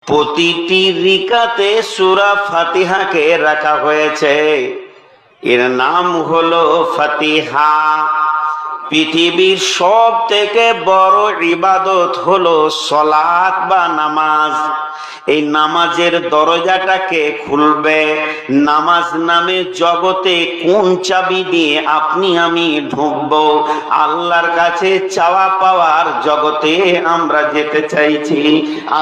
প্রতিটি রিকাতে সূরা ফাতিহাকে রাখা হয়েছে। এর নাম হলো ফাতিহা। পৃথিবীর সব থেকে বড় ইবাদত হলো সালাত বা নামাজ। এই নামাজের দরজাটাকে খুলবে, নামাজ নামে জগতে কোন চাবি দিয়ে আপনি আমি ঢুকবো? আল্লাহর কাছে চাওয়া পাওয়ার জগতে আমরা যেতে চাইছি,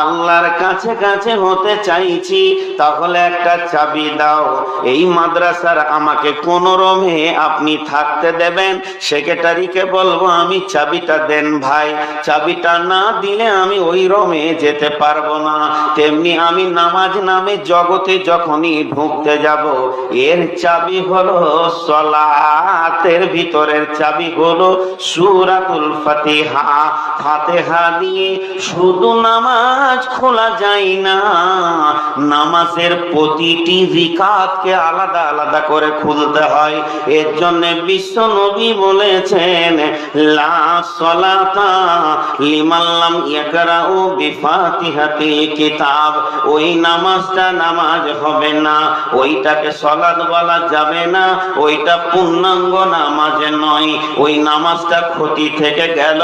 আল্লাহর কাছে কাছে হতে চাইছি। তাহলে একটা চাবি দাও। এই মাদ্রাসার আমাকে কোন রুমে আপনি থাকতে দেবেন? সেক্রেটারিকে বলবো আমি চাবিটা দেন ভাই, চাবিটা না দিলে আমি ওই রুমে যেতে পারবো না। তেমনি আমি নামাজ নামে জগতে যখনই ঢুকতে যাব, এর চাবি হলো সালাতের ভিতরের চাবি হলো সূরাতুল ফাতিহা। ফাতিহা দিয়ে শুধু নামাজ খোলা যায় না, নামাজের প্রতিটি রিকাতকে আলাদা আলাদা করে খুলতে হয়। এর জন্য বিশ্ব নবী বলেছেন, লা সালাতা লিমান লাম ইয়াকরাউ বিফাতিহাতিল কিতাব। ওই নামাজটা নামাজ হবে না, ওইটাকে সালাত বলা যাবে না, ওইটা পূর্ণাঙ্গ নামাজ নয়। ওই নামাজটা ক্ষতি থেকে গেল,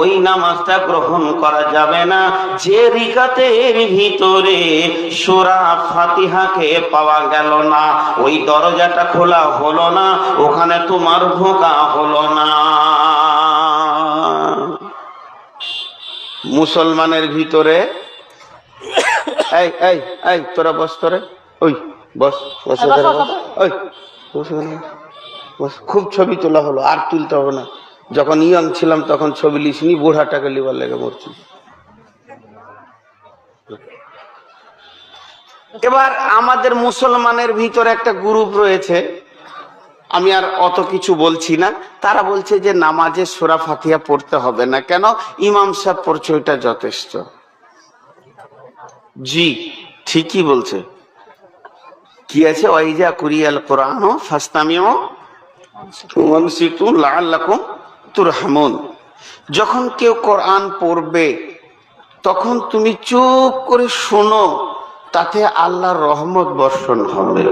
ওই নামাজটা গ্রহণ করা যাবে না যে রিকাতের ভিতরে সূরা ফাতিহাকে পাওয়া গেল না, ওই দরজাটা খোলা হলো না, ওখানে তোমার ঢোকা হলো না। মুসলমানের ভিতরে এই এই এই তোরা বস, তোরে ওই বস বস, ওই বস। খুব ছবি তোলা হলো, আর তুলতে হবে না। যখন ইয়ং ছিলাম তখন ছবি লিসনি, বুড়াটাকে লিবার লেগে মরছি। এবার আমাদের মুসলমানের ভিতরে একটা গ্রুপ রয়েছে, আমি আর অত কিছু বলছি না। তারা বলছে যে নামাজে সূরা ফাতিহা পড়তে হবে না, কেন? ইমাম সাহেব পড়ছে, ওইটা যথেষ্ট। জি ঠিকই বলছে। কি আছে? ওয়াইজা কুরিয়াল কুরআন ফাসতামিউ ওয়ানসিতু লাআল্লাকুম তুরহামুন। যখন কেউ কোরআন পড়বে তখন তুমি চুপ করে শোনো, তাতে আল্লাহর রহমত বর্ষণ হবে।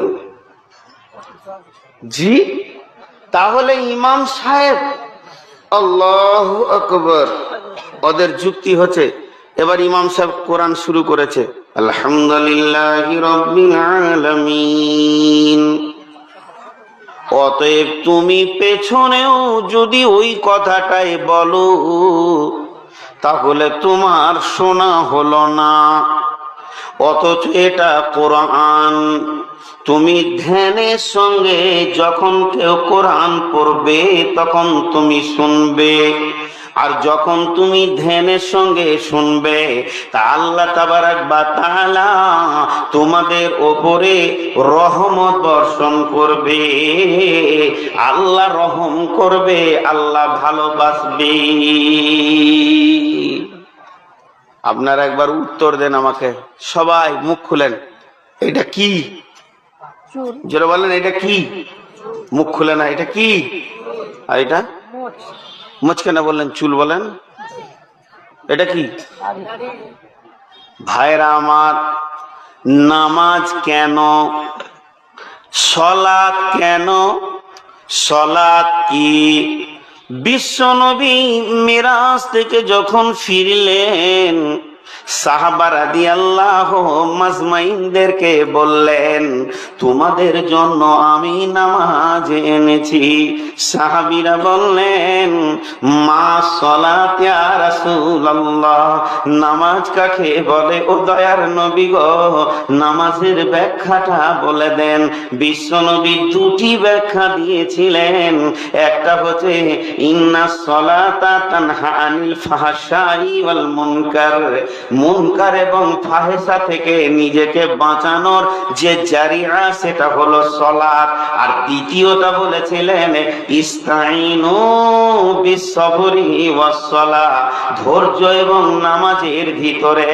জি, তাহলে ইমাম সাহেব আল্লাহু আকবার, ওদের যুক্তি হচ্ছে। এবার ইমাম সাহেব কোরআন শুরু করেছে, আলহামদুলিল্লাহি রাব্বিল আলামিন। অতএব তুমি পেছনেও যদি ওই কথাটাই বলো তাহলে তোমার শোনা হলো না। অথচ এটা কোরআন। তুমি ধ্যানের সঙ্গে যখন কেউ কোরআন পড়বে তখন তুমি শুনবে, আর যখন তুমি ধ্যানের সঙ্গে শুনবে তা আল্লাহ তাবারাক ওয়া তাআলা তোমাদের উপরে রহমত বর্ষণ করবে। আল্লাহ রহম করবে, আল্লাহ ভালোবাসবে। আপনারা একবার উত্তর দেন আমাকে, সবাই মুখ খুলেন। এটা কি? জোরে বলেন, এটা কি? মুখ খুলে না, এটা কি? আর এটা মুচকেনা বললেন, চুল বলেন, এটা কি? ভাইরা আমার, নামাজ কেন? সালাত কেন? সালাত কি? বিশ্বনবী মিরাজ থেকে যখন ফিরলেন, সাহাবা রাদিয়াল্লাহু মাজমাইনদেরকে বললেন, তোমাদের জন্য আমি নামাজ এনেছি। সাহাবীরা বললেন, মা সালাত ইয়া রাসূলুল্লাহ, নামাজ কাকে বলে ও দয়ার নবী গো? নামাজের ব্যাখ্যাটা বলে দেন। বিশ্বনবী দুটি ব্যাখ্যা দিয়েছিলেন। একটা হচ্ছে ইন্নাস সালাতা তানহা আনিল ফাহশাই ওয়াল মুনকার, মুনকার এবং ফাহেসা থেকে নিজেকে বাঁচানোর যে জারিয়া সেটা হলো সালাত। আর দ্বিতীয়টা বলেছিলেন ইস্তাইনু বিসসবরি ওয়াস সালাহ, ধৈর্য এবং নামাজের ভিতরে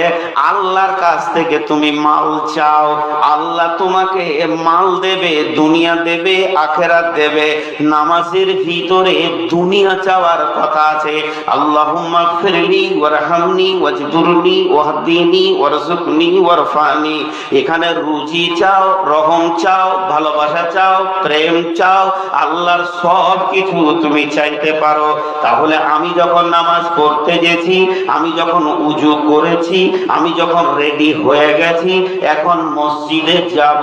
আল্লাহর কাছ থেকে তুমি মাল চাও, আল্লাহ তোমাকে মাল দেবে, দুনিয়া দেবে, আখিরাত দেবে। নামাজের ভিতরে দুনিয়া চাওয়ার কথা আছে, আল্লাহুম্মা গফিরলি ওয়ারহামনি ওয়াজবুরনি উদখুলনি ওয়াহদিনি ওয়ারযুকনি ওয়ারফানি। এখানে রুজি চাও, রহম চাও, ভালোবাসা চাও, প্রেম চাও, আল্লাহর সব কিছু তুমি চাইতে পারো। তাহলে আমি যখন নামাজ পড়তে গেছি, আমি যখন উজু করেছি, আমি যখন রেডি হয়ে গেছি, এখন মসজিদে যাব।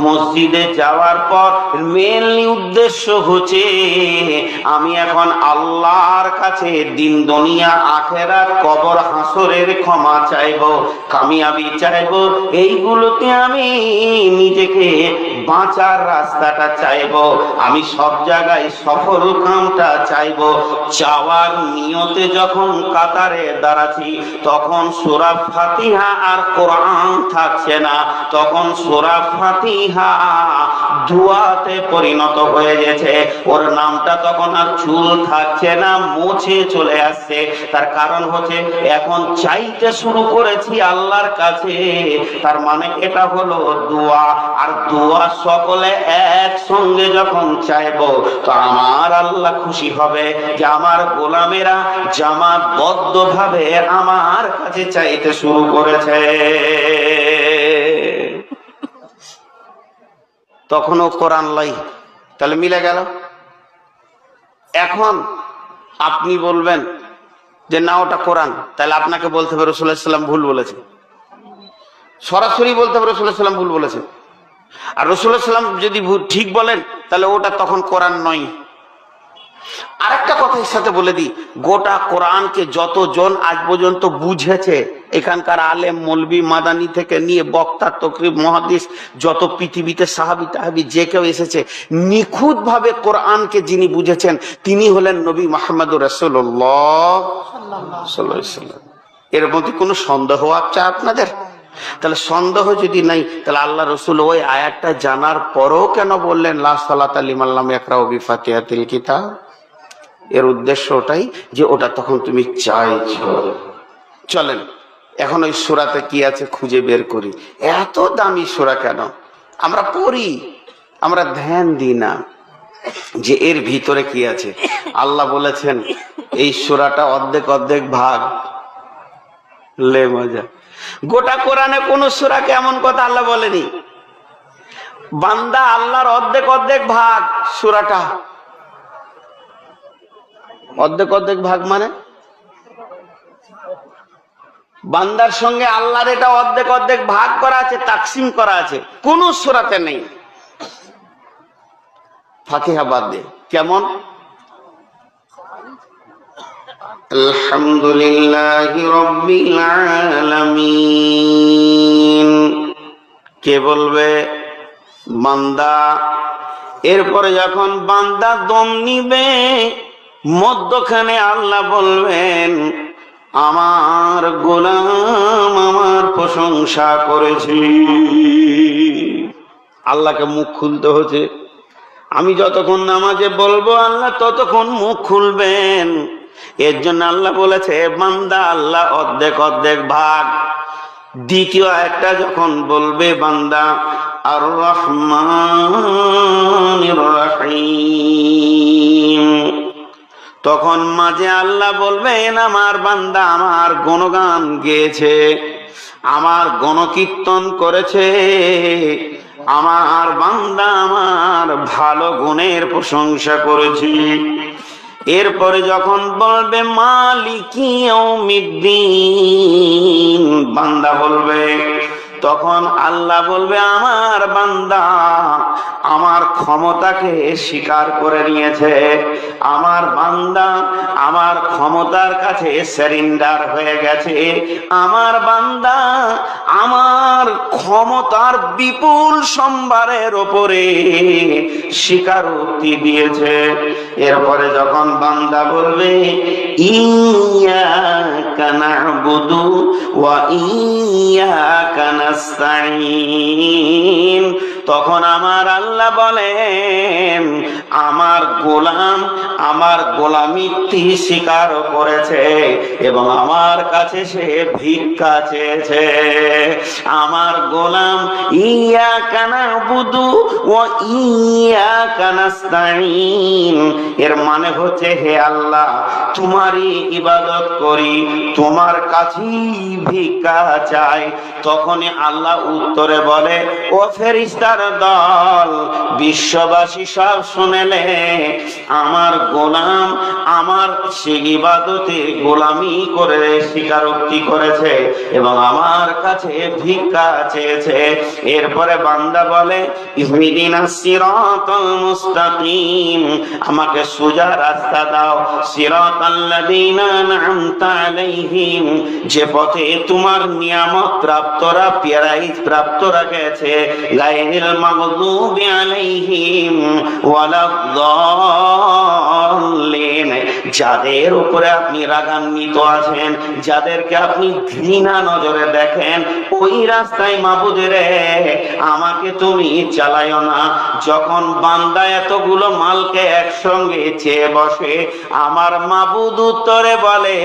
মসজিদে যাওয়ার পর মেইনলি উদ্দেশ্য হচ্ছে আমি এখন আল্লাহর কাছে দিন দুনিয়া আখেরাত কবর হাসরের ক্ষমা চাইবো, কামিয়াবি চাইবো। এইগুলোতে আমি নিজেকে বাঁচার রাস্তাটা চাইবো, আমি সব জায়গায় সফল কামটা চাইবো। চাওয়ার নিয়তে যখন কাতারে দাঁড়াচ্ছি, তখন সূরা ফাতিহা আর কোরআন থাকছে না, তখন সূরা ফাতিহা দুয়াতে পরিণত হয়ে গেছে। ওর নামটা তখন আর চুল থাকছে না, মুছে চলে আসছে। তার কারণ হচ্ছে এখন চাইতে শুরু করেছি আল্লাহর কাছে, তার মানে এটা হলো দোয়া। আর দোয়া সকলে একসঙ্গে যখন চাইবো, তো আমার আল্লাহ খুশি হবে যে আমার গোলামেরা জামাতবদ্ধ ভাবে আমার কাছে চাইতে শুরু করেছে। তখনও কোরআন লাই, তাহলে মিলে গেল। এখন আপনি বলবেন যে না ওটা কোরআন, তাহলে আপনাকে বলতে হবে রাসূলুল্লাহ সাল্লাল্লাহু আলাইহি ওয়াসাল্লাম ভুল বলেছে, সরাসরি বলতে হবে রাসূলুল্লাহ সাল্লাল্লাহু আলাইহি ওয়াসাল্লাম ভুল বলেছে। আর রাসূলুল্লাহ সাল্লাল্লাহু আলাইহি ওয়াসাল্লাম যদি ঠিক বলেন, তাহলে ওটা তখন কোরআন নয়। আরেকটা কথা এর সাথে বলে দিই, গোটা কোরআনকে যতজন আজ পর্যন্ত বুঝেছে, এখানকার আলেম মৌলবি মাদানি থেকে নিয়ে বক্তা তকরিব মুহাদ্দিস, যত পৃথিবীতে সাহাবী তাহাবী যে কেউ এসেছে, নিখুঁত ভাবে কোরআনকে যিনি বুঝেছেন তিনি হলেন নবী মুহাম্মদুর রাসূলুল্লাহ সাল্লাল্লাহু আলাইহি ওয়াসাল্লাম। এর মধ্যে কোনো সন্দেহ আছে আপনাদের? তাহলে সন্দেহ যদি নাই, তাহলে আল্লাহ রসুল ওই আয়াতটা জানার পরও কেন বললেন লা সালাতা লিমান লাম ইয়াকরাউ বিফাতিহাতিল কিতাব? এর উদ্দেশ্য ওটাই যে ওটা তখন তুমি চাইছো। চলেন এখন ওই সূরাতে কি আছে খুঁজে বের করি। এত দামি সূরা কেন? আমরা পড়ি, আমরা ধ্যান দিই না যে এর ভিতরে কি আছে। আল্লাহ বলেছেন এই সূরাটা অর্ধেক অর্ধেক ভাগ, লে মজা। গোটা কোরআনে কোন সূরাকে এমন কথা আল্লাহ বলেনি বান্দা আল্লাহর অর্ধেক অর্ধেক ভাগ। সূরাটা অর্ধেক অর্ধেক ভাগ মানে বান্দার সঙ্গে আল্লাহর এটা অর্ধেক অর্ধেক ভাগ করা আছে, তাকসিম করা আছে, কোন সূরাতে নেই। ফাতিহা বাদ দিয়ে কেমন? আলহামদুলিল্লাহি রাব্বিল আলামিন কে বলবে? বান্দা। এরপরে যখন বান্দা দম নিবে, মধ্যখানে আল্লাহ বলবেন আমার গোলাম আমার প্রশংসা করেছি। আল্লাহকে মুখ খুলতে হচ্ছে। আমি যতক্ষণ নামাজে বলবো আল্লাহ ততক্ষণ মুখ খুলবেন। এর জন্য আল্লাহ বলেছে বান্দা আল্লাহ অর্ধেক অর্ধেক ভাগ। দ্বিতীয় একটা যখন বলবে বান্দা আর রহমানির রহিম, তখন মাঝে আল্লাহ বলবেন আমার বান্দা আমার গুণগান গেয়েছে, আমার গণকীর্তন করেছে, আমার বান্দা আমার ভালো গুণের প্রশংসা করেছে। এরপরে যখন বলবে মালিকি ইয়াউমিদ্দিন, বান্দা বলবে, তখন আল্লাহ বলবে আমার বান্দা আমার ক্ষমতাকে স্বীকার করে নিয়েছে, আমার বান্দা আমার ক্ষমতার কাছে সারেন্ডার হয়ে গেছে, আমার বান্দা আমার ক্ষমতার বিপুল সম্ভারের উপরে স্বীকারোক্তি দিয়েছে। এরপরে যখন বান্দা বলবে ইয়্যাকা না'বুদু ওয়া ইয়্যাকা নাস্তাঈন, তখন আমার আল্লাহ বলেন আমার গোলাম আমার গোলামিত্ব স্বীকার করেছে এবং আমার কাছে সে ভিক্ষা চেয়েছে। আমার গোলাম ইয়াকা নাবুদু ওয়া ইয়াকা নাস্তাঈন, এর মানে হচ্ছে হে আল্লাহ তোমারই ইবাদত করি, তোমার কাছেই ভিক্ষা চাই। তখনই আল্লাহ উত্তরে বলে, ও ফেরেশতার দল, বিশ্ববাসী সব শুনেলে, আমার গোলাম আমার সে ইবাদতে গোলামি করে স্বীকারোক্তি করেছে এবং আমার কাছে ভিক্ষা চেয়েছে। এরপরে বান্দা বলে, ইহদিনাস সিরাতাল মুস্তাকিম, আমাকে সোজা রাস্তা দাও, সিরাতাল্লাযীনা আন'আমতা আলাইহিম, যে পথে তোমার নিয়ামত প্রাপ্তরা প্রাইজ প্রাপ্তরা গেছে, গায়রিল মাগদুবি আলাইহিম ওয়ালাদ-দাল্লিন, যাদের উপরে আপনি রাগান্বিত আছেন, যাদেরকে আপনি ঘৃণা নজরে দেখেন, ওই রাস্তায় মাবুদের আমাকে তুমি চালাইও না। যখন বান্দা এতগুলো মালকে একসঙ্গে চেয়ে বসে, আমার মাবুদ উত্তরে বলে,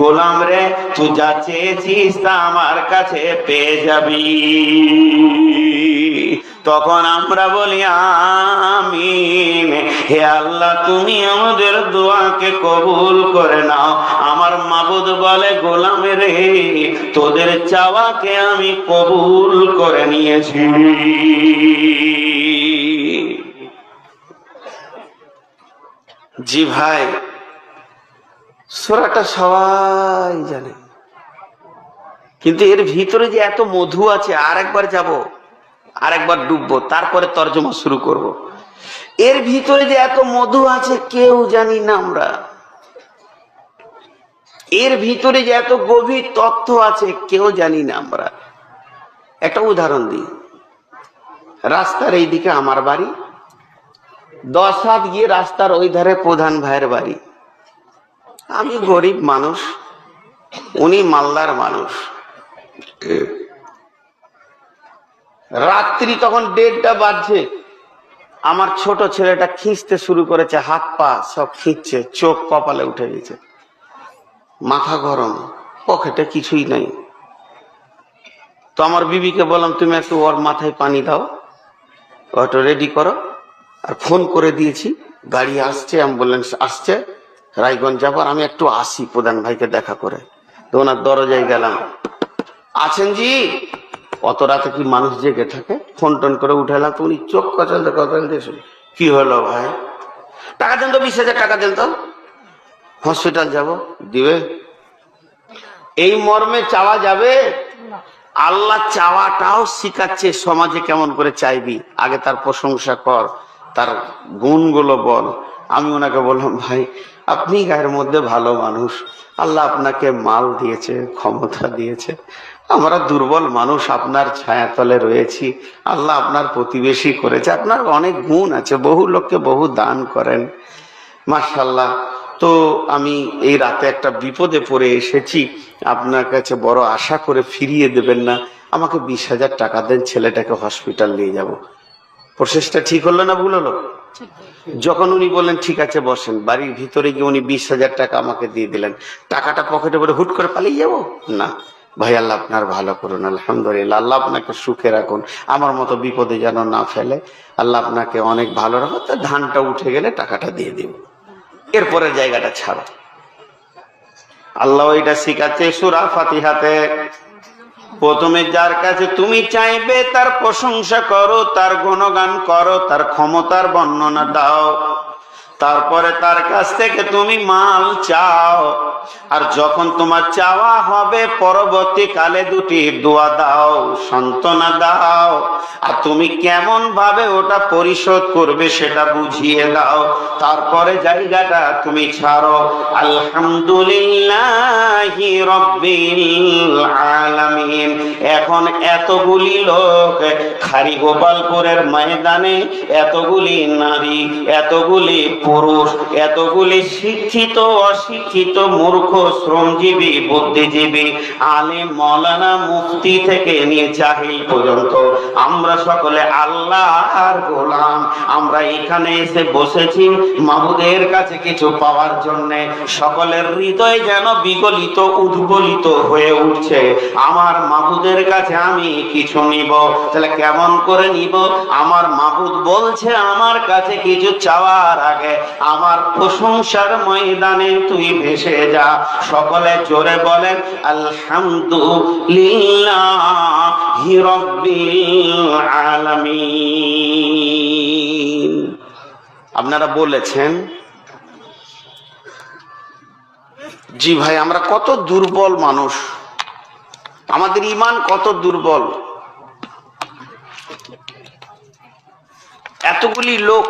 গোলাম রে তুই যা চেয়েছিস তা আমার কাছে পেয়ে যাবি। তখন আমরা বলি আমিন, হে আল্লাহ তুমি আমাদের দোয়াকে কবুল করে নাও। আমার মাবুদ বলে, গোলাম রে তোদের চাওয়াকে আমি কবুল করে নিয়েছি। জি ভাই, সূরাটা সবাই জানে, কিন্তু এর ভিতরে যে এত মধু আছে, আরেকবার যাব, আরেকবার ডুববো, তারপরে তর্জমা শুরু করব। এর ভিতরে যে এত মধু আছে কেউ জানি না আমরা, এর ভিতরে যে এত গভীর তথ্য আছে কেউ জানি না আমরা। একটা উদাহরণ দিই, রাস্তার এই দিকে আমার বাড়ি, 10 হাত গিয়ে রাস্তার ওই ধারে প্রধান ভাইয়ের বাড়ি। আমি গরিব মানুষ, উনি মালদার মানুষ। রাত্রি তখন 1:30টা বাজছে, আমার ছোট ছেলেটা খিঁচতে শুরু করেছে, হাত পা সব খিঁচছে, চোখ কপালে উঠে গেছে, মাথা গরম, পকেটে কিছুই নাই। তো আমার বিবিকে বললাম, তুমি একটু ওর মাথায় পানি দাও, ওটা রেডি করো। আর ফোন করে দিয়েছি, গাড়ি আসছে, অ্যাম্বুলেন্স আসছে, রায়গঞ্জ যাবার, আমি একটু আসি প্রধান ভাইকে দেখা করে। তো ওনার দরজায় গেলাম, আছেন জি? অত রাতে কি মানুষ জেগে থাকে? ফোন টোন করে উঠালাম, তো উনি চোখ কচালতে কচালতে, কি হলো ভাই? টাকা দেন তো, 20,000 টাকা দেন তো, হসপিটাল যাব। দিবে? এই মর্মে চাওয়া যাবে? আল্লাহ চাওয়াটাও শিখাচ্ছে, সমাজে কেমন করে চাইবি, আগে তার প্রশংসা কর, তার গুণগুলো বল। আমি ওনাকে বললাম, ভাই আপনি গায়ের মধ্যে ভালো মানুষ, আল্লাহ আপনাকে মাল দিয়েছে, ক্ষমতা দিয়েছে, আমরা দুর্বল মানুষ আপনার ছায়াতলে রয়েছি, আল্লাহ আপনার প্রতিবেশী করেছে, আপনার অনেক গুণ আছে, বহু লোককে বহু দান করেন, মাশাআল্লাহ। তো আমি এই রাতে একটা বিপদে পড়ে এসেছি, আপনার কাছে বড় আশা করে ফিরিয়ে দেবেন না, আমাকে 20,000 টাকা দেন, ছেলেটাকে হসপিটাল নিয়ে যাব। প্রসেসটা ঠিক হলো না ভুল হলো? যখন উনি বললেন ঠিক আছে বসেন, বাড়ির ভিতরে গিয়ে উনি 20,000 টাকা আমাকে দিয়ে দিলেন। টাকাটা পকেটে ভরে হুট করে পালিয়ে যাবো না ভাই, আল্লাহ আপনার ভালো করুন, আলহামদুলিল্লাহ, আল্লাহ আপনাকে সুখে রাখুন, আমার মতো বিপদে যেন না ফেলে, আল্লাহ আপনাকে অনেক ভালো রাখুন। তা ধানটা উঠে গেলে টাকাটা দিয়ে দিব, এরপরে জায়গাটা ছাড়ো। আল্লাহ ওইটা শিখাচ্ছে সূরা ফাতিহাতে। প্রথমে যার কাছে তুমি চাইবে তার প্রশংসা করো, তার গুণগান করো, তার ক্ষমতার বর্ণনা দাও, তারপরে তার কাছ থেকে তুমি মাল চাও। আর যখন তোমার চাওয়া হবে পরবর্তীকালে দুটি দোয়া দাও, সান্ত্বনা দাও, আর তুমি কেমন ভাবে ওটা পরিশোধ করবে সেটা বুঝিয়ে দাও। তারপরে জায়গাটা তুমি ছাড়ো। আলহামদুলিল্লাহি রাব্বিল আলামিন। এখন এতগুলি লোক খারি গোপালপুরের ময়দানে, এতগুলি নারী, এতগুলি পুরুষ, এতগুলি শিক্ষিত অশিক্ষিত মূর্খ শ্রমজীবী বুদ্ধিজীবী আলেম মৌলানা মুফতি থেকে নিয়ে জাহিল পর্যন্ত আমরা সকলে আল্লাহর গোলাম। আমরা এখানে এসে বসেছি মাবুদের কাছে কিছু পাওয়ার জন্য। সকলের হৃদয় যেন বিগলিত উদ্গলিত হয়ে উঠছে, আমার মাবুদের কাছে আমি কিছু নিব। তাহলে কেমন করে নিব? আমার মাবুদ বলছে আমার কাছে কিছু চাওয়ার আগে আমার প্রশংসার ময়দানে তুই ভেসে যা। সকলে জোরে বলেন আলহামদুলিল্লাহি রাব্বিল আলামিন। আপনারা বলেছেন জি ভাই আমরা কত দুর্বল মানুষ, আমাদের ঈমান কত দুর্বল। এতগুলি লোক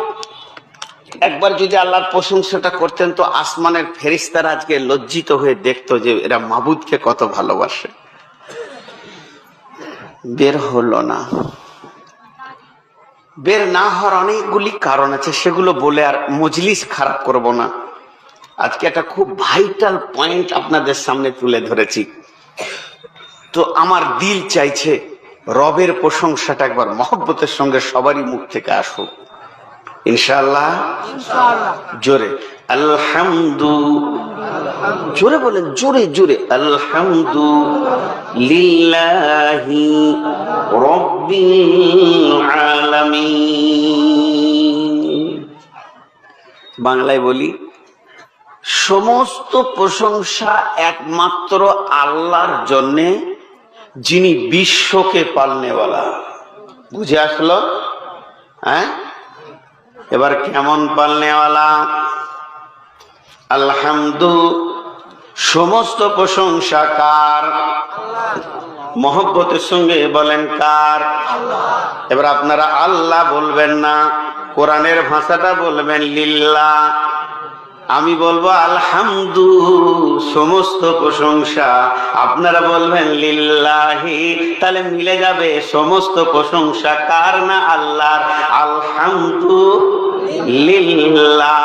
একবার যদি আল্লাহর প্রশংসাটা করতেন তো আসমানের ফেরেশতারা আজকে লজ্জিত হয়ে দেখতো যে এরা মাবুদকে কত ভালোবাসে। বের হলো না। বের না হওয়ার অনেকগুলি কারণ আছে, সেগুলো বলে আর মজলিস খারাপ করব না। আজকে একটা খুব ভাইটাল পয়েন্ট আপনাদের সামনে তুলে ধরেছি। তো আমার দিল চাইছে রবের প্রশংসাটা একবার মহব্বতের সঙ্গে সবারই মুখ থেকে আসুক ইনশাআল্লাহ। জোরে আলহামদু, জোরে বলেন, জোরে জোরে আলহামদুলিল্লাহি রাব্বিল আলামিন। বাংলায় বলি, সমস্ত প্রশংসা একমাত্র আল্লাহর জন্যে, যিনি বিশ্বকে পালনেওয়ালা। বুঝে আসলো? হ্যাঁ, এবার কেমন পালনেওয়ালা? আলহামদু, সমস্ত প্রশংসা কার? মহব্বতের সঙ্গে বলেন কার? এবার আপনারা আল্লাহ বলবেন না, কোরআনের ভাষাটা বলবেন লিল্লাহ। আমি বলবো আলহামদু, সমস্ত প্রশংসা, আপনারা বলবেন লিল্লাহি। তাহলে মিলে যাবে, সমস্ত প্রশংসা কার? না আল্লাহর। আলহামদু লিল্লাহ।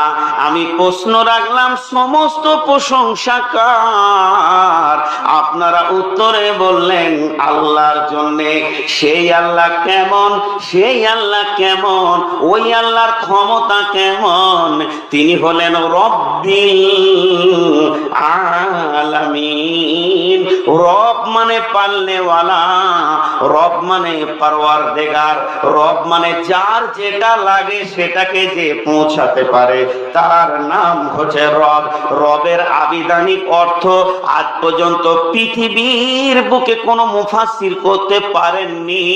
আমি প্রশ্ন রাখলাম সমস্ত প্রশংসা কার? আপনারা উত্তরে বললেন আল্লাহর জন্যে। সেই আল্লাহ কেমন? সেই আল্লাহ কেমন? ওই আল্লাহর ক্ষমতা কেমন? তিনি হলেন রব্বিল আলামিন। রব মানে পালনেওয়ালা, রব মানে পরওয়ারদিগার, রব মানে যার যেটা লাগে সেটাকে যে পৌঁছাতে পারে তার নাম হচ্ছে রব। রবের আবিধানিক অর্থ আজ পর্যন্ত পৃথিবীর বুকে কোনো মুফাসসির করতে পারেননি,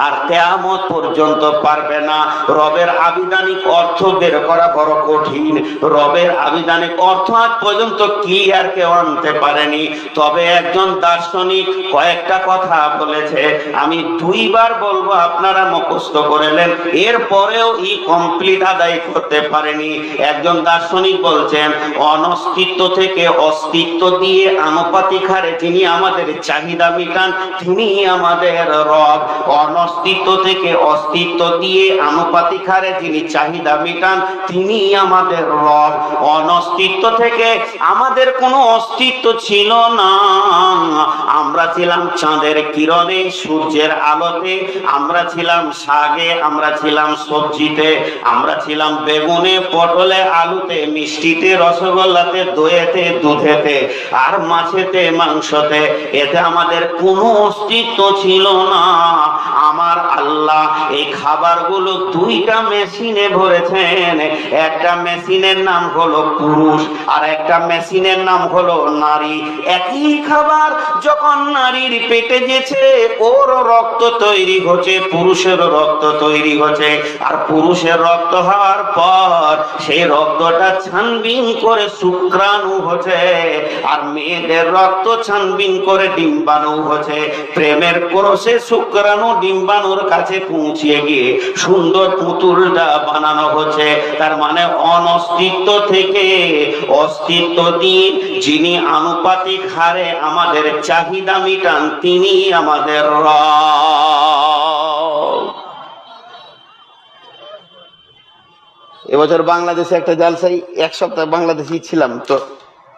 আর কিয়ামত পর্যন্ত পারবে না। রবের আবিধানিক অর্থ বের করা বড় কঠিন। রবের আবিধানিক অর্থ আজ পর্যন্ত ক্লিয়ার কেউ আনতে পারেনি। তবে একজন দার্শনিক কয়েকটা কথা বলেছে, আমি দুইবার বলবো, আপনারা মুখস্থ করে নেন, এরপরেও কমপ্লিট আদায় করতে পারেনি। একজন দার্শনিক বলছেন অনস্তিত্ব থেকে অস্তিত্ব দিয়ে আনুপাতিক হারে যিনি আমাদের চাহিদা মিটান তিনি আমাদের রব। অনস্তিত্ব থেকে অস্তিত্ব দিয়ে আনুপাতিক হারে যিনি চাহিদা মিটান তিনি আমাদের রব। অনস্তিত্ব থেকে আমাদের কোনো অস্তিত্ব ছিল না, আমরা ছিলাম চাঁদের কিরণে, সূর্যের আলোতে, আমরা ছিলাম শাকে, আমরা ছিলাম সবজিতে, আমরা ছিলাম বেগুনে, পটলে, আলুতে, মিষ্টিতে, রসগোল্লাতে, দইয়েতে, দুধেতে, আর মাছেতে, মাংসতে। এতে আমাদের কোনো অস্তিত্ব ছিল না। আমার আল্লাহ এই খাবারগুলো দুইটা মেশিনে ভরেছেন। একটা মেশিনের নাম হলো পুরুষ আর একটা মেশিনের নাম হলো নারী। একই খাবার যখন নারীর পেটে গেছে ওর রক্ত তৈরি হচ্ছে, পুরুষের রক্ত তৈরি হচ্ছে, আর পুরুষের রক্ত হওয়ার পর সেই রক্তটা ছানবিন করে শুক্রাণু হচ্ছে, আর মেয়েদের রক্ত ছানবিন করে ডিম্বাণু হচ্ছে। প্রেমের কোরসে শুক্রাণু ডিম্বাণুর কাছে পৌঁছিয়ে গিয়ে সুন্দর পুতুলটা বানানো হচ্ছে। তার মানে অনস্তিত্ব থেকে অস্তিত্ব দিয়ে যিনি আনুপাতিক হারে আমাদের চাহিদা মিটান তিনি আমাদের রব। এবছর বাংলাদেশে একটা জালসাই, এক সপ্তাহ বাংলাদেশেই ছিলাম, তো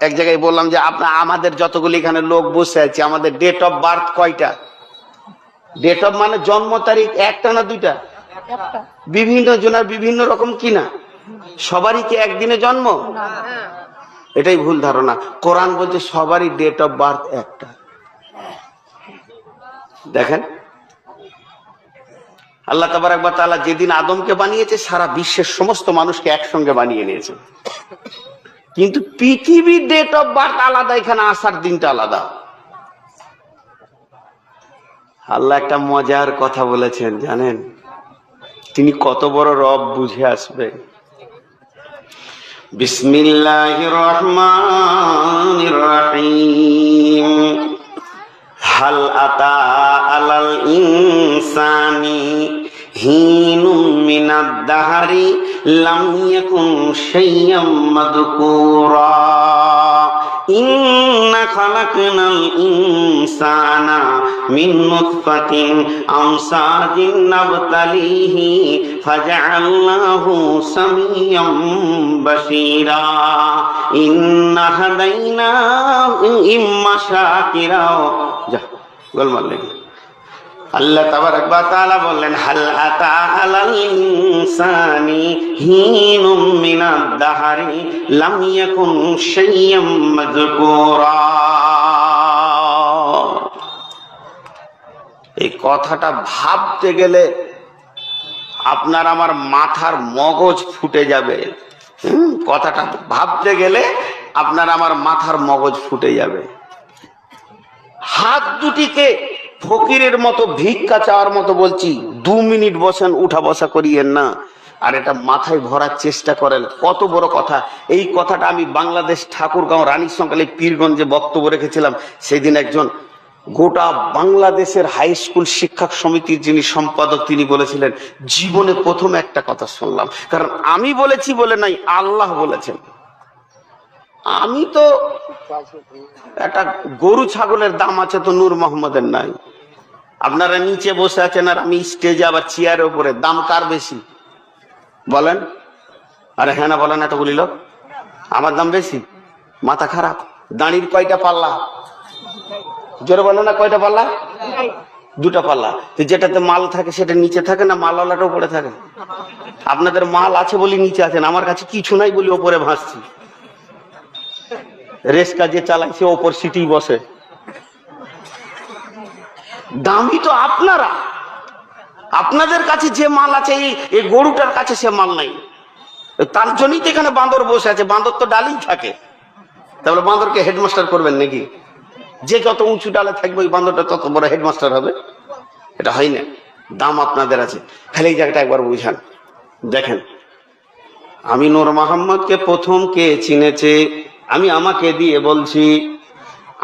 এক জায়গায় বললাম যে আপনার আমাদের যতগুলি এখানে লোক বসে আছে, আমাদের ডেট অফ বার্থ কয়টা? ডেট অফ মানে জন্ম তারিখ একটা না দুইটা? বিভিন্ন জনের বিভিন্ন রকম কিনা, সবারই কি একদিনে জন্ম? এটাই ভুল ধারণা। কোরআন বলছে সবারই ডেট অফ বার্থ একটা। দেখেন আল্লাহ তাবারক ওয়া তাআলা যেদিন আদমকে বানিয়েছে সারা বিশ্বের সমস্ত মানুষকে একসঙ্গে বানিয়ে নিয়েছে, কিন্তু পৃথিবীর ডেট অফ বার্থ আলাদা, এখানে আসার দিনটা আলাদা। আল্লাহ একটা মজার কথা বলেছেন জানেন? তিনি কত বড় রব বুঝে আসবে। বিসমিল্লাহির রহমানির রহিম। হাল আতা আলাল ইনসানি হিনুম মিনাদ দাহরি লাম ইয়াকুন শাইয়্যাম মাযকুরা। ইন্না খালাকনাল ইনসানা মিন নুতফাতিন আমসাজিন নাবতালিহি ফাজআলনাহু সামিয়্যাম বাশীরা। ইন্না হাদাইনাহু ইম্মা শাকিরা। যা গোলমাল লেগে। আল্লাহ তাবারক ওয়া তাআলা বললেন হাল আতা আলাল ইনসানি হিনুম মিনাদ দাহরি লাম ইয়াকুন শাইয়্যাম মাযকুরা। এই কথাটা ভাবতে গেলে আপনার আমার মাথার মগজ ফুটে যাবে। কথাটা ভাবতে গেলে আপনার আমার মাথার মগজ ফুটে যাবে। হাত দুটিকে ফকিরের মতো ভিক্ষা চাওয়ার মতো বলছি, 2 মিনিট বসেন, উঠা বসা করিয়েন না, আর এটা মাথায় ভরার চেষ্টা করেন। কত বড় কথা! এই কথাটা আমি বাংলাদেশ ঠাকুরগাঁও রানীর সঙ্গে পীরগঞ্জে বক্তব্য রেখেছিলাম। সেদিন একজন গোটা বাংলাদেশের হাই স্কুল শিক্ষক সমিতির যিনি সম্পাদক, তিনি বলেছিলেন জীবনে প্রথম একটা কথা শুনলাম। কারণ আমি বলেছি বলে নাই, আল্লাহ বলেছেন। আমি তো একটা গরু ছাগলের দাম আছে তো নূর মোহাম্মদের নাই। আপনারা নিচে বসে আছেন আর আমি স্টেজে আবার চেয়ারের উপরে, দাম কার বেশি বলেন? আরে হ্যাঁ না বলেন এতগুলি লোক, আমার দাম বেশি? মাথা খারাপ। দাঁড়ির কয়টা পাল্লা? জোরে বলো না, কয়টা পাল্লা? 2টা পাল্লা। তো যেটাতে মাল থাকে সেটা নিচে থাকে না, মালওয়ালাটা উপরে থাকে? আপনাদের মাল আছে বলি নিচে আছেন, আমার কাছে কিছু নাই বলি ওপরে ভাসছি। রেস্কা যে চালাইছে ওপর সিটি বসে। দামি তো আপনারা, আপনাদের কাছে যে মাল আছে এই গরুটার কাছে সে মাল নাই। তার জন্যই তো এখানে বাঁদর বসে আছে। বাঁদর তো ডালেই থাকে, তাহলে বাঁদরকে হেডমাস্টার করবেন নাকি? যে যত উঁচু ডালে থাকবে ওই বাঁদরটা তত বড় হেডমাস্টার হবে? এটা হয় না। দাম আপনাদের আছে, খালি এই জায়গাটা একবার বুঝান। দেখেন, আমি নূর মোহাম্মদকে প্রথম কে চিনেছে? আমি আমাকে দিয়ে বলছি,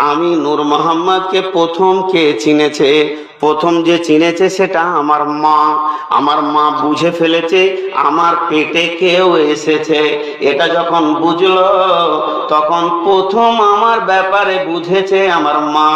আমি নূর মোহাম্মদকে প্রথম কে চিনেছে? প্রথম যে চিনেছে সেটা আমার মা। আমার মা বুঝে ফেলেছে আমার পেটে কেউ এসেছে। এটা যখন বুঝলো তখন প্রথম আমার ব্যাপারে বুঝেছে আমার মা।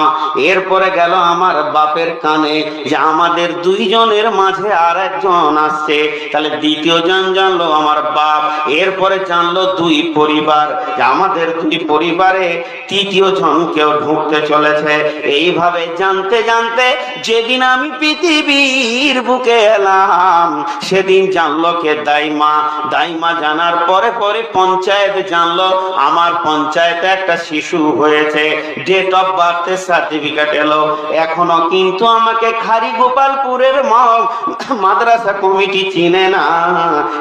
এরপরে গেল আমার বাপের কানে যে আমাদের 2 জনের মাঝে আর একজন আসছে। তাহলে দ্বিতীয় জন জানলো আমার বাপ। এরপরে জানলো 2 পরিবার, যে আমাদের 2 পরিবারে তৃতীয় জন কেউ ঢুকতে চলেছে। এইভাবে জানতে জানতে যেদিন আমি পৃথিবীর বুকে এলাম সেদিন জানলো কে? দাইমা। দাইমা জানার পরে পরে পঞ্চায়েত জানলো আমার পঞ্চায়েতে একটা শিশু হয়েছে। ডেট অফ বার্থের সার্টিফিকেট এলো। এখনো কিন্তু আমাকে খারি গোপালপুরের মাদ্রাসা কমিটি চিনে না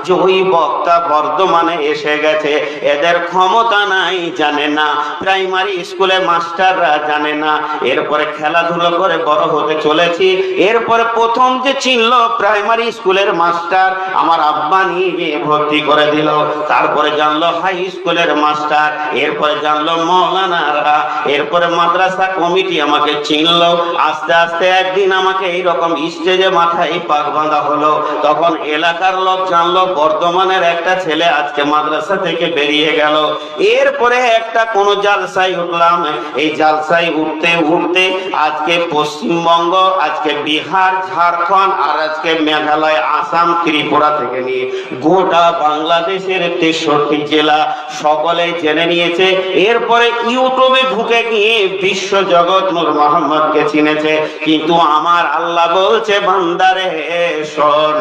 যে ওই বক্তা বর্ধমানে এসে গেছে। এদের ক্ষমতা নাই, জানে না। প্রাইমারি স্কুলে মাস্টাররা জানে না। এরপরে খেলাধুলো করে বড় হতে চলেছি। এরপরে প্রথম যে চিনলো প্রাইমারি স্কুলের মাস্টার, আমার আব্বা নিয়ে গিয়ে ভর্তি করে দিল। তারপরে জানলো হাই স্কুলের মাস্টার, এরপরে জানলো মৌলানারা, এরপরে মাদ্রাসা কমিটি আমাকে চিনলো। আস্তে আস্তে একদিন আমাকে এইরকম স্টেজে মাথায় পাক বাঁধা হলো। তখন এলাকার লোক জানলো বর্ধমানের একটা ছেলে আজকে মাদ্রাসা থেকে বেরিয়ে গেল। এরপরে একটা কোন জালসায় উঠলাম। এই জালসায় উঠতে উঠতে আজকে পশ্চিমবঙ্গ আজকে বিহার, ঝাড়খণ্ড আর আজকে মেঘালয়, আসাম, ত্রিপুরা থেকে নিয়ে গোটা বাংলাদেশের 63 জেলা সকলে জেনে নিয়েছে। এরপরে ইউটিউবে ঢুকে গিয়ে বিশ্ব জগৎ নূর মোহাম্মদকে চিনেছে। কিন্তু আমার আল্লাহ বলছে, বান্দারে শোন,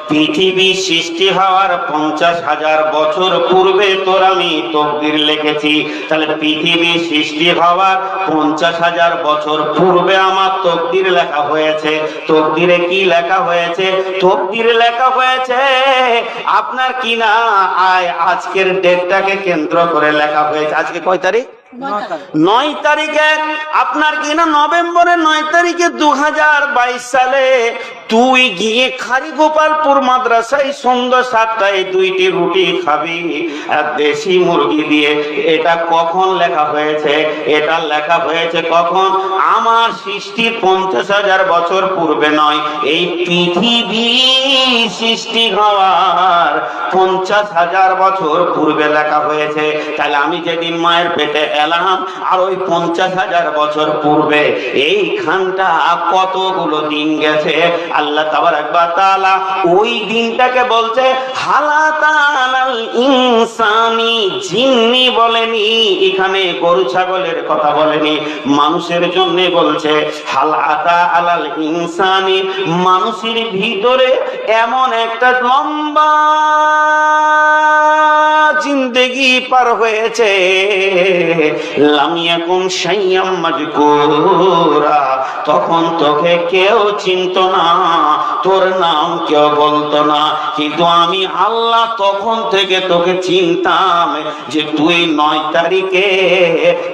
পৃথিবী সৃষ্টি হওয়ার 50,000 বছর পূর্বে তোর আমি তকদির লিখেছি। তাহলে পৃথিবী সৃষ্টি হওয়ার 50,000 বছর পূর্বে আমার তকদির লেখা হয়েছে। তকদিরে কি লেখা হয়েছে? তকদিরে লেখা হয়েছে আপনার কি না আজকের ডেটটাকে কেন্দ্র করে লেখা হয়েছে। আজকে কয় তারিখ? 9 তারিখে আপনার কিনা নভেম্বরের 9 তারিখে 2022 সালে তুই গিয়ে খারিগোপালপুর মাদ্রাসায় সন্ধ্যা 7টায় 2টি রুটি খাবি আর দেশি মুরগি দিয়ে। এটা কখন লেখা হয়েছে? এটা লেখা হয়েছে কখন? আমার সৃষ্টির 50,000 বছর পূর্বে নয়, এই পৃথিবী সৃষ্টি হওয়ার 50,000 বছর পূর্বে লেখা হয়েছে। তাহলে আমি যেদিন মায়ের পেটে এলাম আর ওই 50,000 বছর পূর্বে এইখানটা কতগুলো দিন গেছে। আল্লাহ তাবারাক ওয়া তাআলা ওই দিনটাকে বলছে হালাতাল ইনসানি। জিন্নি বলেনি, এখানে গরু ছাগলের কথা বলেনি, মানুষের জন্য বলছে হালাতা আলাল ইনসানি। মানুষের ভিতরে এমন একটা লম্বা জিন্দেগি পার হয়েছে, লাম ইয়াকুন শাইয়াম মাজকুরা, তখন তোকে কেউ চিনত না, তোর নাম কেউ বলতো না। কিন্তু আমি আল্লাহ তখন থেকে তোকে চিনতাম যে তুই 9 তারিখে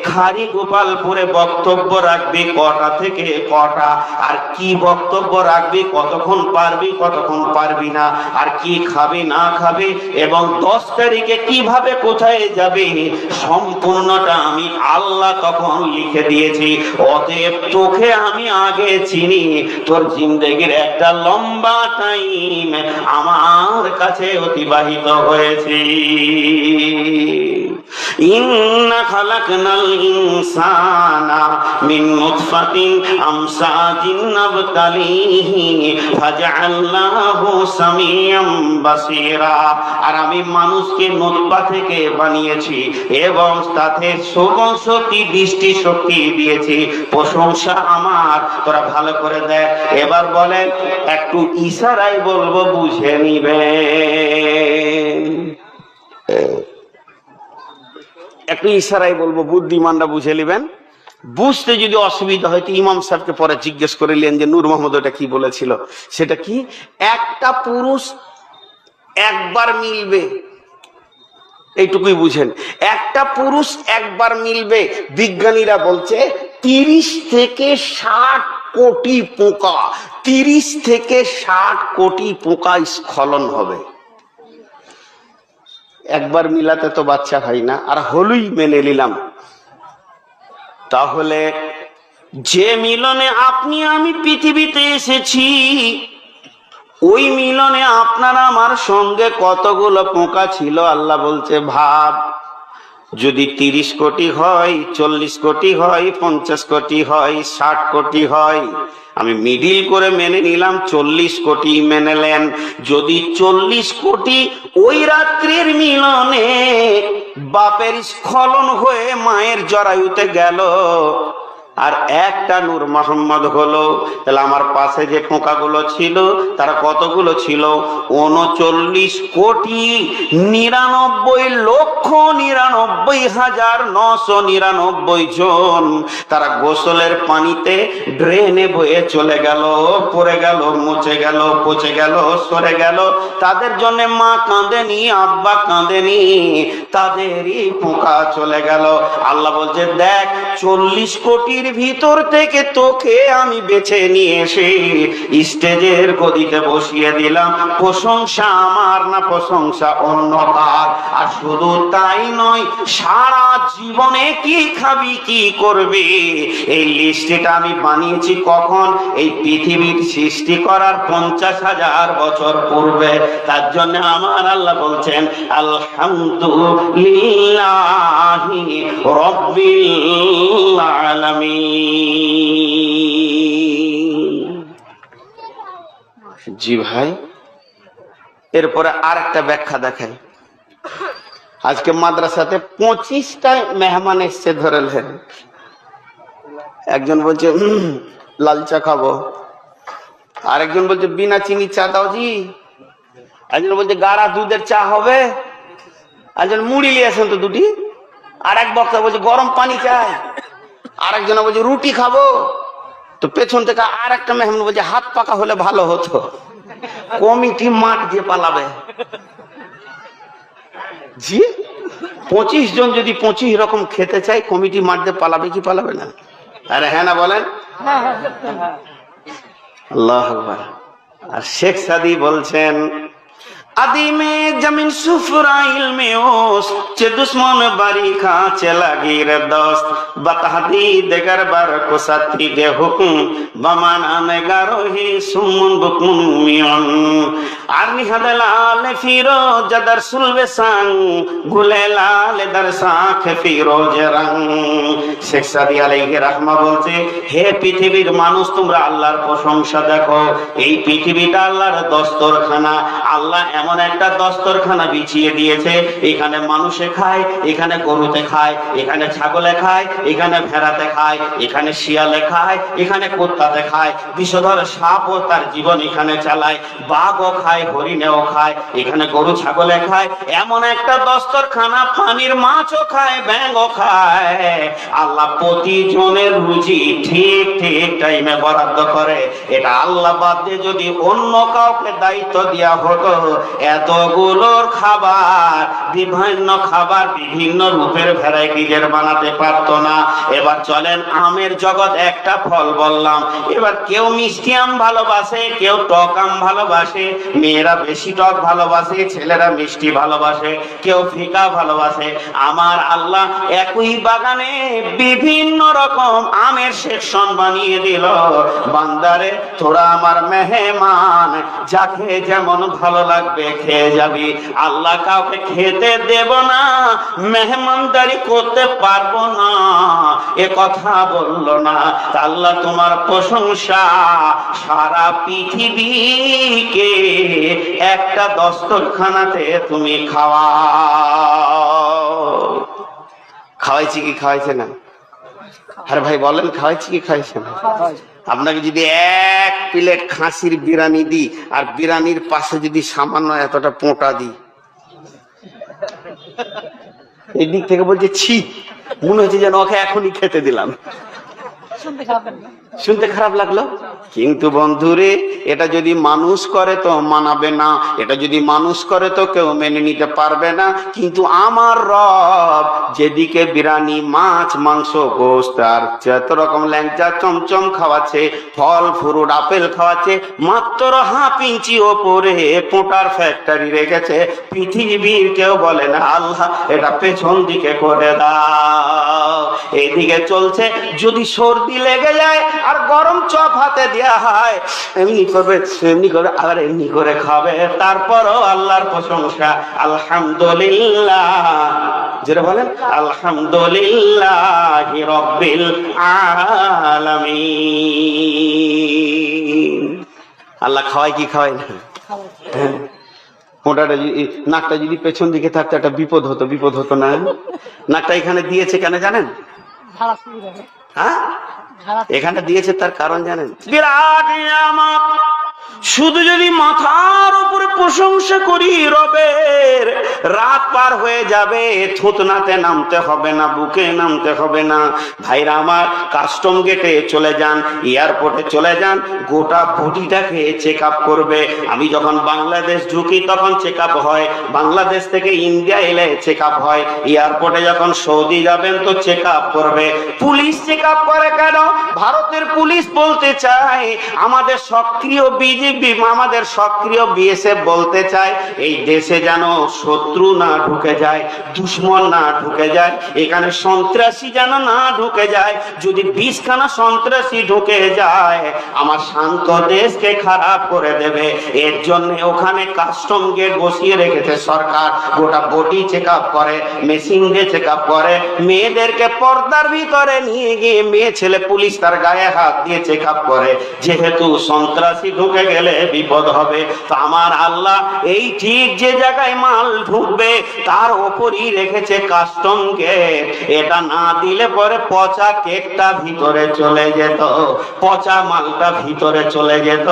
খারিগোপালপুরে বক্তব্য রাখবি কটা থেকে কটা, আর কি বক্তব্য রাখবি, কতক্ষণ পারবি কতক্ষণ পারবি না, আর কি খাবি না খাবি, এবং 10 তারিখে কিভাবে কোথায় যাবে, সম্পূর্ণটা আমি আল্লাহ তখন লিখে দিয়েছি। অতএব তোকে আমি আগে চিনি, তোর জিন্দেগির একটা লম্বা টাইম আমার কাছে অতিবাহিত হয়েছে। ইন্না খালাকনাল ইনসানা মিন নুতফাতিন আমসাজিন নাবতালিহি ফাজআলনাহু সামিয়াম বাসীরা। আর আমি মানুষকে নুতফা থেকে বানিয়েছি এবং তাতে শ্রবণ শক্তি, দৃষ্টি শক্তি দিয়েছি। প্রশংসা আমার, তোরা ভালো করে দেখ। এবার বলেন, একটু ইশারায় বলবো, বুঝে নিবেন। একটু ইশারায় বলবো, বুদ্ধিমানরা বুঝে নিবেন। বুঝতে যদি অসুবিধা হয় তো ইমাম সাহেবকে পরে জিজ্ঞেস করে নিলেন যে নূর মোহাম্মদ ওটা কি বলেছিল। সেটা কি? একটা পুরুষ একবার মিলবে, এইটুকুই বুঝেন। একটা পুরুষ একবার মিলবে। বিজ্ঞানীরা বলছে 30 থেকে 60 কোটি পোকা, 30 থেকে 60 কোটি পোকা স্খলন হবে। একবার মিলাতে তো বাচ্চা হয় না, আর হলুই মেনে নিলাম। তাহলে যে মিলনে আপনি আমি পৃথিবীতে এসেছি, ওই মিলনে আপনার আমার সঙ্গে কতগুলো পোকা ছিল আল্লাহ বলছে ভাব। যদি 30 কোটি হয়, 40 কোটি হয়, 50 কোটি হয়, 60 কোটি হয়, আমি মিডিল করে মেনে নিলাম 40 কোটি মেনে নেন। যদি 40 কোটি ওই রাত্রির মিলনে বাপের স্খলন হয়ে মায়ের জরায়ুতে গেল, আর একটা নূর মোহাম্মদ হলো, তাহলে আমার পাশে যে পোকাগুলো ছিল তারা কতগুলো ছিল? 39,99,999 জন। তারা গোসলের পানিতে ড্রেনে বয়ে চলে গেল, পড়ে গেল, মুছে গেল, পচে গেল, সরে গেল। তাদের জন্য মা কাঁদেনি, আব্বা কাঁদেনি, তাদেরই পোকা চলে গেল। আল্লাহ বলছে দেখ, 40 কোটির ভিতর থেকে তোকে আমি বেছে নিয়ে এসে স্টেজের গদিতে বসিয়ে দিলাম। প্রশংসা আমার না প্রশংসা অন্য তার? আর শুধু তাই নয়, সারা জীবনে কি খাবি, কি করবি, এই লিস্টটা আমি বানিয়েছি কখন? এই পৃথিবীর সৃষ্টি করার 50,000 বছর পূর্বে। তার জন্য আমার আল্লাহ বলছেন আলহামদুলিল্লাহি রাব্বিল আলামিন। জি ভাই। এরপরে আর একটা ব্যাখ্যা দেখাই। আজকে মাদ্রাসাতে 25টা মেহমান এসছে ধরেলেন। একজন বলছে লাল চা খাবো, আরেকজন বলছে বিনা চিনি চা দাও জি, একজন বলছে গাঢ়া দুধের চা হবে, একজন মুড়ি নিয়ে আসেন তো দুটি, আর এক বক্তা বলছে গরম পানি চাই, আর একজন বলছে রুটি খাবো। তো পেছন থেকে আর একটা মেহমান বলছে হাত পাকা হলে ভালো হতো। কমিটি মাঠ দিয়ে পালাবে জি। 25 জন যদি 25 রকম খেতে চাই, কমিটি মাঠ দিয়ে পালাবে কি পালাবে না? আরে হ্যাঁ না বলেন? আল্লাহ আকবার। আর শেখ সাদি বলছেন আদিমে জমিন সুফরাইল में ओस चे दुश्मन बारी खा चला गिर दोस्त बता दी देगर बार को साथी दे हुकुम बमाना में गारो ही सुमन बुकमुन मियन आर्मी हदलाल फिरोज जदर सुलवे संग गुले लाल दर साख फिरोज रंग। শেখ সাদি আলাইহি রাহমা বলছে, হে পৃথিবীর মানুষ, তোমরা আল্লাহর প্রশংসা দেখো। এই পৃথিবীটা আল্লাহর দস্তরখানা। আল্লাহ এমন একটা দস্তরখানা বিছিয়ে দিয়েছে, এখানে মানুষে খায়, এখানে গরুতে খায়, এখানে ছাগলে খায়, এখানে ভেড়াতে খায়, এখানে শিয়ালে খায়, এখানে কুত্তাতে খায়, বিষধর সাপও তার জীবন এখানে চালায়, বাঘও খায়, হরিণেও খায়, এখানে গরু ছাগলে খায়। এমন একটা দস্তরখানা, পানির মাছও খায়, ব্যাঙও খায়। আল্লাহ প্রতিজনের রুজি ঠিক ঠিক টাইমে বরাদ্দ করে। এটা আল্লাহ বাদ দিয়ে যদি অন্য কাউকে দায়িত্ব দেওয়া হতো, এতগুলোর খাবার, বিভিন্ন খাবার বিভিন্ন রূপের ভ্যারাইটিজের বানাতে পারতো না। এবার চলেন আমের জগৎ, একটা ফল বললাম। এবার কেউ মিষ্টি আম ভালোবাসে, কেউ টক আম ভালোবাসে, মেয়েরা বেশি টক ভালোবাসে, ছেলেরা মিষ্টি ভালোবাসে, কেউ ফিকা ভালোবাসে। আমার আল্লাহ একই বাগানে বিভিন্ন রকম আমের সেকশন বানিয়ে দিল। বান্দারে তোরা আমার মেহমান, যাকে যেমন ভালো লাগবে খেয়ে যাবি। আল্লাহ কাউকে খেতে দেব না, মেহমানদারি করতে পারবো না, এ কথা বললো না। আল্লাহ তোমার প্রশংসা, সারা পৃথিবীকে একটা দস্তরখানাতে তুমি খাওয়াইছি কি খাওয়াইছে না? আরে ভাই বলেন, খাওয়াইছি কি খাওয়াইছে না? আপনাকে যদি এক প্লেট খাসির বিরিয়ানি দিই, আর বিরিয়ানির পাশে যদি সামান্য এতটা পোঁটা দিই, এই দিক থেকে বলছে ছি, মনে হচ্ছে যেন ওকে এখনই খেতে দিলাম। শুনতে খারাপ লাগলো, কিন্তু বন্ধুরে এটা যদি মানুষ করে তো মানাবে না, এটা যদি মানুষ করে তো কেউ মেনে নিতে পারবে না। কিন্তু আমার রব যেদিকে বিরিয়ানি, মাছ, মাংস, গোশত আর যত রকম ল্যাংচা চমচম খাওয়াচ্ছে, ফল ফ্রুট আপেল খাওয়াচ্ছে, মাত্র হাফ ইঞ্চি ওপরে পোটার ফ্যাক্টরি রেখেছে, পৃথিবীর কেউ বলে না আল্লাহ এটা পেছন দিকে করে দাও। এইদিকে চলছে, যদি সর্দি লেগে যায় আর গরম চপ হাতে দেওয়া হয়, এমনি করবে, এমনি করবে, আবার এমনি করে খাবে। তারপরও আল্লাহর প্রশংসা, আলহামদুলিল্লাহ, যেটা বলেন আলহামদুলিল্লাহ রাব্বিল আলামিন। আল্লাহ খাওয়ায় কি খাওয়ায় না? মোটাটা নাকটা যদি পেছন দিকে থাকতো একটা বিপদ হতো, বিপদ হতো না? নাকটা এখানে দিয়েছে কেন জানেন? হ্যাঁ, এখানে দিয়েছে তার কারণ জানেন? বিরাট নিয়ামত। শুধু যদি মাথার উপরে প্রশংসা করি রবের, রাত পার হয়ে যাবে, থুতনাতে নামতে হবে না, বুকে নামতে হবে না। ভাইরা আমার, কাস্টম গেটে চলে যান, এয়ারপোর্টে চলে যান, গোটা বডিটাকে চেক আপ করবে। আমি যখন বাংলাদেশ ঢুকি তখন চেক আপ হয়, বাংলাদেশ থেকে ইন্ডিয়া এলে চেক আপ হয়, এয়ারপোর্টে যখন সৌদি যাবেন তো চেক আপ করবে। পুলিশ চেক আপ করে কেন? ভারতের পুলিশ বলতে চায় আমাদের সক্রিয় বিজেপি, আমাদের সক্রিয় বিএসএফ বলতে চাই, এই দেশে যেন শত্রু না ঢুকে যায়, দুশ্মন না ঢুকে যায়, এখানে সন্ত্রাসী যেন না ঢুকে যায়। যদি 20খানা সন্ত্রাসী ঢুকে যায় আমার শান্ত দেশকে খারাপ করে দেবে। এর জন্য ওখানে কাস্টম গেট বসিয়ে রেখেছে সরকার, গোটা বডি চেক আপ করে, মেশিন দিয়ে চেক আপ করে, মেয়েদেরকে পর্দার ভিতরে নিয়ে গিয়ে মেয়ে ছেলে পুলিশ তার গায়ে হাত দিয়ে চেক আপ করে, যেহেতু সন্ত্রাসী ঢুকে গেলে বিপদ হবে। তো আমার আল্লাহ এই ঠিক যে জায়গায় মাল ঢুকবে তার ওপরই রেখেছে কাস্টম গেট। এটা না দিলে পরে পচা কেকটা ভিতরে চলে যেত, পচা মালটা ভিতরে চলে যেত।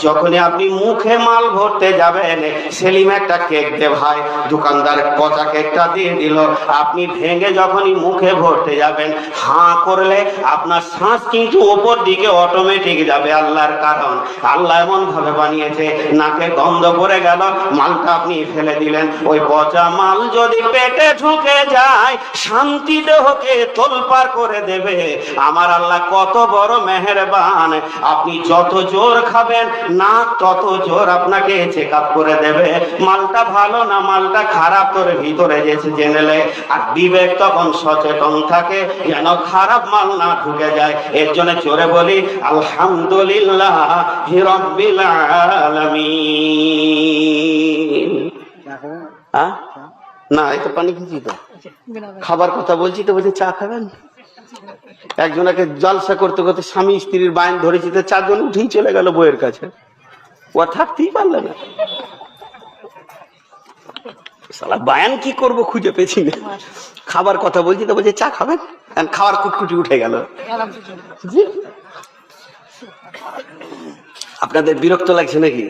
যখনই আপনি মুখে মাল ভরতে যাবেন, সেলিম একটা কেক দে ভাই, দোকানদার পচা কেকটা দিয়ে দিল, আপনি ভেঙে যখনই মুখে ভরতে যাবেন, হাঁ করলে আপনার শ্বাস কিন্তু ওপর দিকে অটোমেটিক যাবে। আল্লাহর কারণ আল্লাহ এমন ভাবে বানিয়েছে, নাকে গন্ধ পড়ে গেল, মালটা আপনি ফেলে দিলেন, ওই পচা মাল যদি পেটে ঢুকে যায় শান্তি দেহকে তোলপাড় করে দেবে। আমার আল্লাহ কত বড় মেহেরবান, আপনি যত জোর খাবেন না তত জোর আপনাকে চেক আপ করে দেবে, মালটা ভালো না মালটা খারাপ তোর ভিতরে যেছে জেনেলে। আর বিবেক তখন সচেতন থাকে যেন খারাপ মাল না ঢুকে যায়। এর জন্য জোরে বলি আলহামদুলিল্লাহ রাব্বিল আলামিন। না এটা পানি খেয়েছি তো, খাবার কথা বলছি তো, বলছি চা খাবেন। একজনকে জলসা করতে করতে স্বামী স্ত্রীর বায়ন ধরেছি, তো 4 জন উঠেই চলে গেল বইয়ের কাছে, ও থাকতেই পারলে না। শালা বায়ান কি করবো খুঁজে পেয়েছি না, খাবার কথা বলছি তো বলছে চা খাবেন, খাওয়ার কুটকুটি উঠে গেল। আপনাদের বিরক্ত লাগছে নাকি?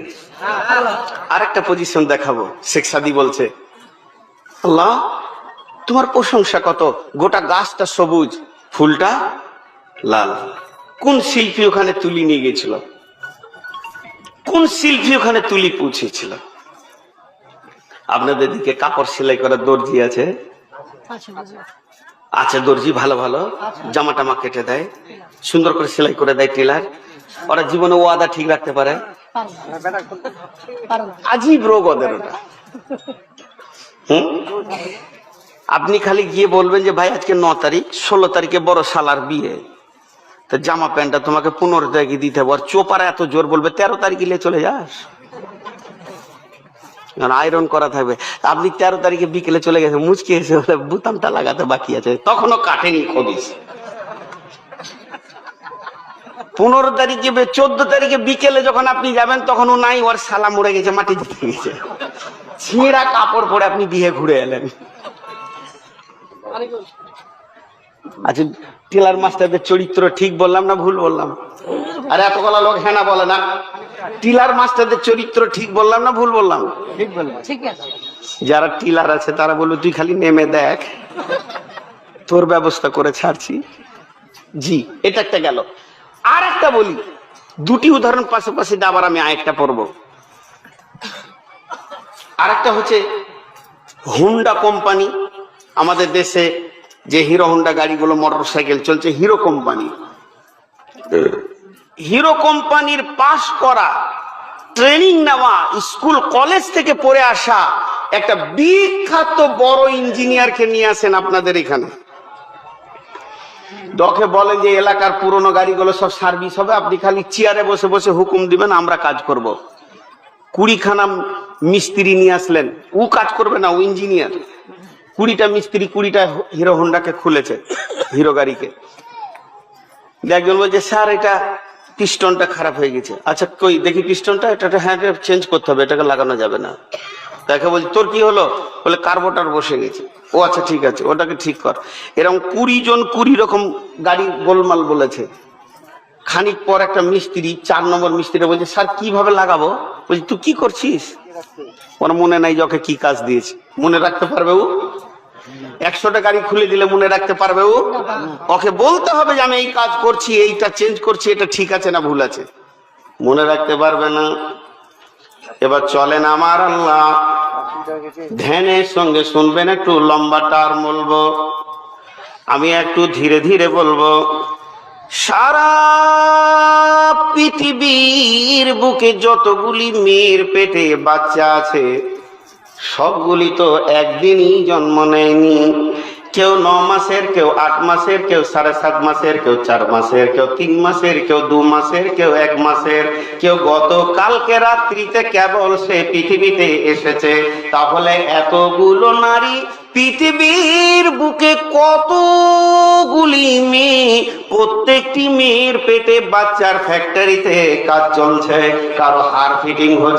আরেকটা পজিশন দেখাবো। শেখ সাদি বলছে, আল্লাহ তোমার প্রশংসা কত, গোটা গাছটা সবুজ, ফুলটা লাল। কোন শিল্পী ওখানে তুলি নিয়ে গেছিল? কোন শিল্পী ওখানে তুলি পৌঁছেছিল? আপনাদের দিকে কাপড় সেলাই করার দর্জি আছে? আচ্ছা, দর্জি ভালো ভালো জামা টামা কেটে দেয়, সুন্দর করে সেলাই করে দেয় টেলার। ওরা জীবনে ওয়াদা ঠিক রাখতে পারে? আজীব রোগ ওদের ওটা। আপনি খালি গিয়ে বলবেন যে ভাই আজকে 9 তারিখ, 16 তারিখে বড় শালার বিয়ে, তো জামা প্যান্টটা তোমাকে 15 তারিখে দিতে হবে। আর চোপারা এত জোর বলবে 13 তারিখে চলে যাস, আয়রন করা থাকবে। আপনি 13 তারিখে বিকেলে চলে গেছে, মুচকে এসে বুতামটা লাগাতে বাকি আছে, তখনও কাটেনি খবিস। 15 তারিখে 14 তারিখে বিকেলে যখন আপনি যাবেন তখন ও নাই, ওর শালা মরে গেছে, মাটি দিতে গেছে, ছিঁড়া কাপড় পরে আপনি বিয়ে ঘুরে এলেন। আচ্ছা, টেলার মাস্টারদের চরিত্র ঠিক বললাম না ভুল বললাম? আরে এতগুলা লোক হ্যাঁ না বলে না। টিলার মাস্টারদের চরিত্র ঠিক বললাম না ভুল বললাম? ঠিক বললাম। ঠিক আছে, যারা টিলার আছে তারা বলবে তুই খালি নেমে দেখ, তোর ব্যবস্থা করে ছাড়ছি। জি, এটা একটা গেল। আর একটা বলি, দুটি উদাহরণ পাশাপাশি আবার আমি আরেকটা পড়বো। আরেকটা হচ্ছে হুন্ডা কোম্পানি। আমাদের দেশে যে হিরো হুন্ডা গাড়িগুলো, মোটর সাইকেল চলছে, হিরো কোম্পানি। হিরো কোম্পানির পাশ করা, ট্রেনিং নেওয়া, স্কুল কলেজ থেকে পড়ে আসা একটা বিখ্যাত বড় ইঞ্জিনিয়ারকে নিয়ে আসেন আপনাদের এখানে। দকে বলেন যে এলাকার পুরনো গাড়িগুলো সব সার্ভিস হবে, আপনি খালি চেয়ারে বসে বসে হুকুম দিবেন, আমরা কাজ করব। 20খানা মিস্ত্রি নিয়ে আসলেন, ও কাজ করবে না, ও ইঞ্জিনিয়ার। 20টা মিস্ত্রি 20টা হিরো হোন্ডাকে খুলেছে, হিরো গাড়িকে। একজন বলছে স্যার এটা পিস্টনটা খারাপ হয়ে গেছে। আচ্ছা কই দেখি পিস্টনটা, এটা হ্যাঁ চেঞ্জ করতে হবে, এটাকে লাগানো যাবে না। তাকে বলছি তোর কি হলো? বলে কার্বোটার বসে গেছে। ও আচ্ছা ঠিক আছে, ওটাকে ঠিক কর। এরকম 20 জন 20 রকম গাড়ি গোলমাল বলেছে। খানিক পর একটা মিস্ত্রি, 4 নম্বর মিস্ত্রি বলছে স্যার কিভাবে লাগাবো? বলছি তুই কি করছিস? ওর মনে নাই যে ওকে কি কাজ দিয়েছে। মনে রাখতে পারবে ও? 100টা গাড়ি খুলে দিলে মনে রাখতে পারবে ও? ওকে বলতে হবে যে আমি এই কাজ করছি, এইটা চেঞ্জ করছি, এটা ঠিক আছে না ভুল আছে, মনে রাখতে পারবে না। এবার চলেন আমার আল্লাহ, ধ্যানের সঙ্গে শুনবেন, একটু লম্বা টার্ম বলবো, আমি একটু ধীরে ধীরে বলবো। সারা পৃথিবীর বুকে যতগুলি মেয়ের পেটে বাচ্চা আছে সবগুলি তো একদিনই জন্ম নেয়নি। কেউ 9 মাসের, কেউ 8 মাসের, কেউ 7.5 মাসের, কেউ 4 মাসের, কেউ 3 মাসের, কেউ 2 মাসের, কেউ 1 মাসের, কেউ গতকালকে রাত্রিতে কেবল সে পৃথিবীতে এসেছে। তাহলে এতগুলো নারী পৃথিবীর বুকে কতগুলি মেয়ে, প্রত্যেকটি মেয়ের পেটে বাচ্চার ফ্যাক্টরিতে কাজ চলছে। কারো হাড় ফিটিং হচ্ছে,